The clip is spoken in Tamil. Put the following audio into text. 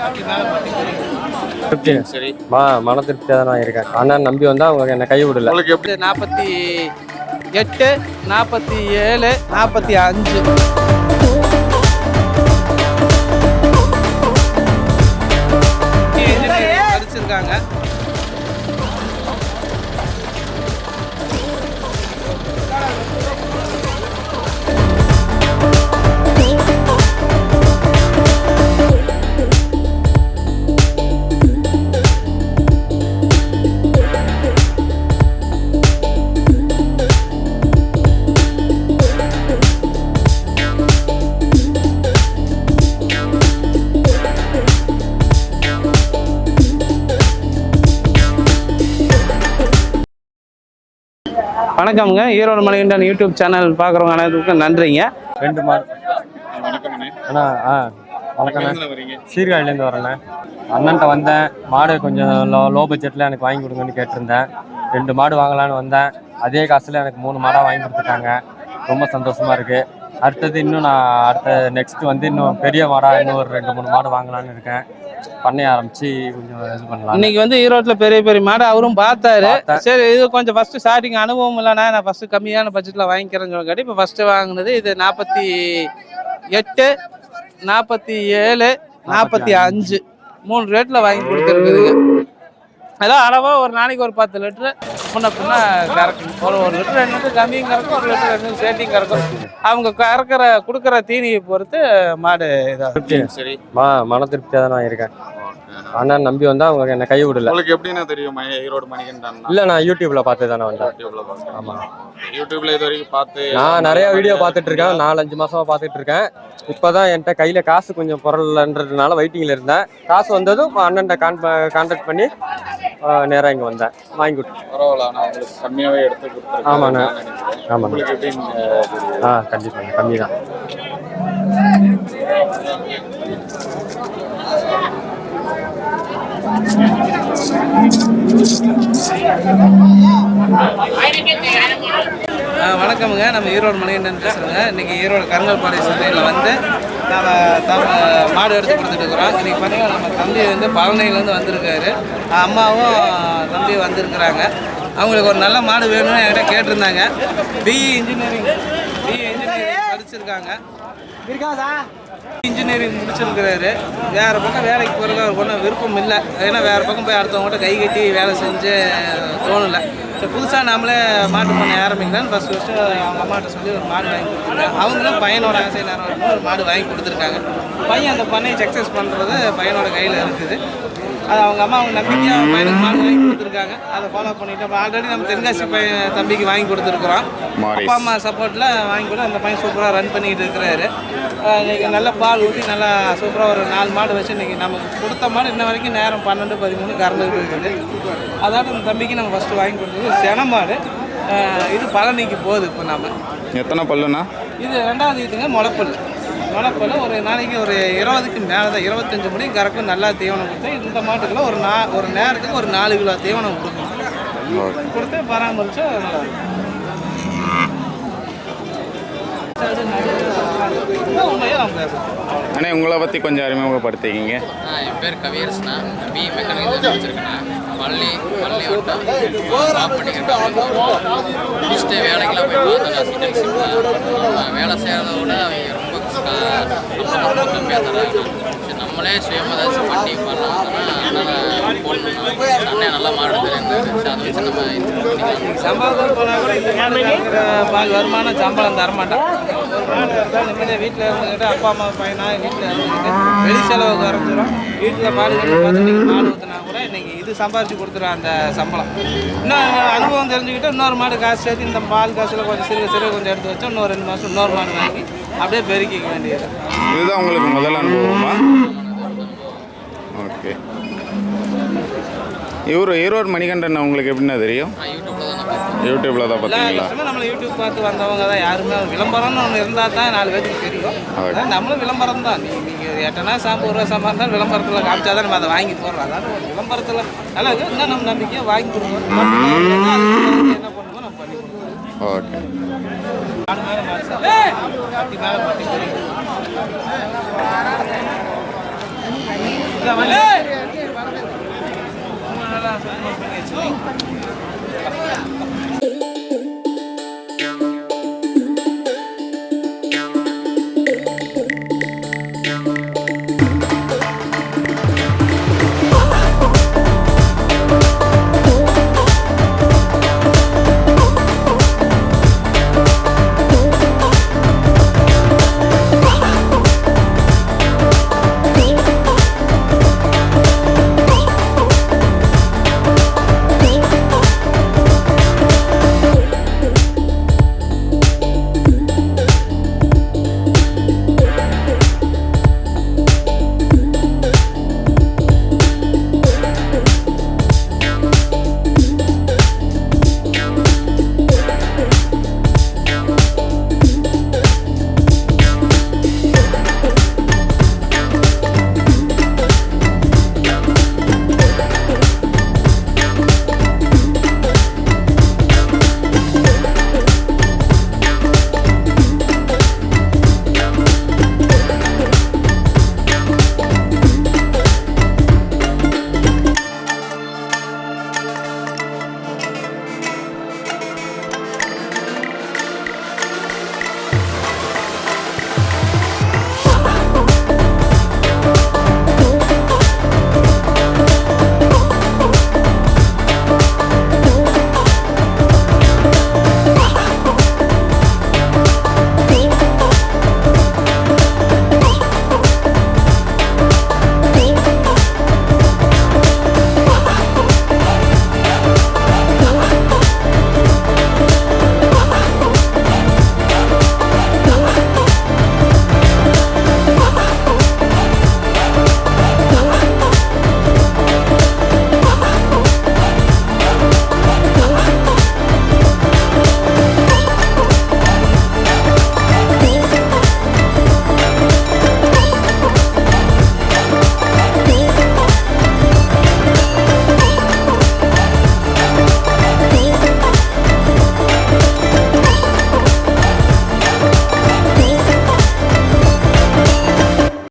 திருப்தி சரி மன திருப்தியாக தான் நான் இருக்கேன். அண்ணன் நம்பி வந்தால் அவங்க என்னை கை விடல. உங்களுக்கு எப்படி 48, 47, 45 படிச்சிருக்காங்க. வணக்கம்ங்க. ஈரோடு மணிகண்டன் யூடியூப் சேனல் பார்க்குறவங்க அனைவருக்கும் நன்றிங்க. 2 மாடு. அண்ணா வணக்கம். சீர்காழிலேருந்து வரேண்ணே. அண்ணன்ட்ட வந்தேன். மாடு கொஞ்சம் லோ பட்ஜெட்டில் எனக்கு வாங்கி கொடுங்கன்னு கேட்டிருந்தேன். 2 மாடு வாங்கலான்னு வந்தேன். அதே காசில் எனக்கு 3 மாடாக வாங்கி கொடுத்துட்டாங்க. ரொம்ப சந்தோஷமாக இருக்குது. அடுத்தது இன்னும் நான் நெக்ஸ்ட் வந்து இன்னும் பெரிய மாடாக இன்னும் ஒரு 2-3 மாடு வாங்கலான்னு இருக்கேன். பண்ணைய ஆரம்பிச்சு கொஞ்சம் இது பண்ணலாம். இன்னைக்கு வந்து ஈரோட்டில் பெரிய மாடு அவரும் பார்த்தாரு. சரி, இது கொஞ்சம் ஃபர்ஸ்ட் ஸ்டார்டிங் அனுபவம் இல்லைன்னா நான் ஃபர்ஸ்ட் கம்மியான பட்ஜெட்டில் வாங்கிக்கிறேன்னு சொல்லி இப்போ ஃபர்ஸ்ட் வாங்கினது இது 48, 47, 45 3 ரேட்டில் வாங்கி கொடுத்துருக்குதுங்க. அதான் அளவாக ஒரு நாளைக்கு ஒரு 10 லிட்டரு முன்ன பின்னா கறக்கும். ஒரு லிட்டர் 2 லிட்டர் கம்மியும் கறக்கும், 1 லிட்டர் 2 சேட்டிங் கறக்கும். அவங்க கொடுக்குற தீனியை பொறுத்து மாடு இதாக சரி மன திருப்தியாக தான் நான் இருக்கேன். அண்ணன் நம்பி வந்தா அவங்க என்ன கை விடல. உங்களுக்கு எப்படின்னா தெரியும் ஈரோடு மணிகண்டன்? இல்ல, நான் யூடியூப்ல பார்த்து தானே வந்தேன். ஆமா, யூடியூப்ல இது வரைக்கும் பார்த்து நான் நிறைய வீடியோ பார்த்துட்டு இருக்கேன். 4-5 மாசமா பார்த்துட்டு இருக்கேன். இப்பதான் என்கிட்ட கையில காசு கொஞ்சம் பொருள்ன்றதுனால வெயிட்டிங்ல இருந்தேன். காசு வந்ததும் அண்ணன்ட்ட கான்டாக்ட் பண்ணி நேரா இங்க வந்தேன். வாங்கி கொடுத்தேன். பரவாயில்ல, நான் உங்களுக்கு கம்மியாவே எடுத்து கொடுத்துருக்கேன். ஆமாண்ணா. ஆமா, உங்களுக்கு எப்படி? கண்டிப்பா கம்மி தான். வணக்கமுங்க. நம்ம ஈரோடு மணிகண்டன் பேசுகிறோங்க. இன்றைக்கி ஈரோடு கருங்கல்பாடி சந்தையில் வந்து நம்ம மாடு எடுத்து கொடுத்துட்டு இருக்கிறோம். இன்றைக்கி பார்த்தீங்கன்னா நம்ம தம்பி வந்து பழனியிலேருந்து வந்திருக்காரு. அம்மாவும் தம்பி வந்திருக்கிறாங்க. அவங்களுக்கு ஒரு நல்ல மாடு வேணும்னு என்கிட்ட கேட்டிருந்தாங்க. பிஇ இன்ஜினியரிங் படிச்சிருக்காங்க. இன்ஜினியரிங் முடிச்சிருக்கிறாரு. வேறு பக்கம் வேலைக்கு போகிறது அவருக்கு ஒன்றும் விருப்பம் இல்லை. ஏன்னா வேறு பக்கம் போய் அடுத்தவங்கள்ட்ட கை கட்டி வேலை செஞ்சு தோணலை. ஸோ புதுசாக நம்மளே மாட்டு பண்ண ஆரம்பிக்கலான்னு ஃபஸ்ட்டு அவங்க அம்மாட்ட சொல்லி ஒரு மாடு வாங்கி கொடுத்துருக்காங்க. அவங்களும் பையனோட ஆசை நேரம் ஒரு மாடு வாங்கி கொடுத்துருக்காங்க. பையன் அந்த பண்ணையை சக்ஸஸ் பண்ணுறது பையனோட கையில் இருக்குது. அது அவங்க அம்மா அவங்க நம்பிக்கையாக பையனுக்கு மாடு வாங்கி கொடுத்துருக்காங்க. அதை ஃபாலோ பண்ணிவிட்டு இப்போ ஆல்ரெடி நம்ம தென்காசி தம்பிக்கு வாங்கி கொடுத்துருக்குறோம். அப்பா அம்மா சப்போர்ட்டில் வாங்கி கூட அந்த பையன் சூப்பராக ரன் பண்ணிக்கிட்டு இருக்கிறாரு. இன்றைக்கி நல்லா பால் ஊற்றி நல்லா சூப்பராக ஒரு 4 மாடு வச்சு இன்றைக்கி நமக்கு கொடுத்த மாடு இன்ன வரைக்கும் நேரம் 12-13 கறந்துக்கிட்டு இருக்குது. அதாவது அந்த தம்பிக்கு நம்ம ஃபஸ்ட்டு வாங்கி கொடுத்தது சென மாடு. இது பழனிக்கு போகுது. இப்போ நம்ம எத்தனை பல்லுண்ணா? இது 2வது இதுங்க. முளைப்பல் ஒரு நாளைக்கு ஒரு 20க்கு மேலே தான், 25 மணி கறக்கும். நல்லா தீவனம் கொடுத்து இந்த மாட்டுக்குள்ள ஒரு நேரத்துக்கு ஒரு 4 கிலோ தீவனம் கொடுக்கணும். கொடுத்து பராமரிச்சா நல்லா இருக்கும். அண்ணே, உங்களை பற்றி கொஞ்சம் அறிமுகப்படுத்திக்கிங்க. என் பேர் கவியரசனா. பிஇ மெக்கானிக்கல் படிச்சிருக்கேன். பள்ளி வட்டம் ஸ்டாப் பண்ணிக்கிறேன். முடிச்சுட்டு வேலைக்கெல்லாம் போய் பார்த்தேன். வேலை செய்கிறத விட அவங்க ரொம்ப கம்மியாக தராங்க. சரி, நம்மளே சுயமாக ஏதாச்சும் பண்ணி பண்ணோம்னா அண்ணனை போடணும். அண்ணன் நல்லா மாடு தெரியாது. அதை வச்சு நம்ம சம்பளத்தில் போனால் கூட இந்த பால் வருமானம் சம்பளம் தரமாட்டேன். நிம்மதியாக வீட்டில் இருந்துக்கிட்டு அப்பா அம்மா பையனா வீட்டில் இருந்துக்கிட்டு வெளி செலவு குறைஞ்சிடும். வீட்டில் மாடு ஊற்றினா கூட இன்றைக்கி இது சம்பாதிச்சு கொடுத்துரும் அந்த சம்பளம். இன்னும் அனுபவம் தெரிஞ்சுக்கிட்டு இன்னொரு மாடு காசு சேர்த்து இந்த பால் காசில் கொஞ்சம் சிறுக கொஞ்சம் எடுத்து வச்சோம். இன்னொரு 2 மாதம் இன்னொரு மாடு வாங்கி அப்படியே பெருக்கிக்க வேண்டியது. இதுதான் உங்களுக்கு முதல் அனுபவமா? ஓகே. ஈரோடு மணிகண்டன் உங்களுக்கு எப்படின்னா தெரியும்? யூடியூப்ல தான் பார்த்தீங்களா? நம்மள யூடியூப் பார்த்து வந்தவங்க தான். யாருமே விளம்பரம்னு ஒன்று இருந்தால் தான் 4 பேருக்கு தெரியும். நம்மளும் விளம்பரம் தான். நீங்கள் எட்டனா சாம்பு 1 ரூபா சாம்பார் இருந்தாலும் விளம்பரத்தில் காமிச்சா தான் நம்ம அதை வாங்கி போடுறோம். அதாவது விளம்பரத்தில் நல்லா இருக்குது. இன்னும் நம்ம நம்பிக்கையாக வாங்கி கொடுக்குறோம். என்ன பண்ணுமோ நம்ம பண்ணி கொடுக்குறோம். ஓகே. மேலே நல்லா சுத்தமாக பண்ணி வச்சுருக்கீங்க.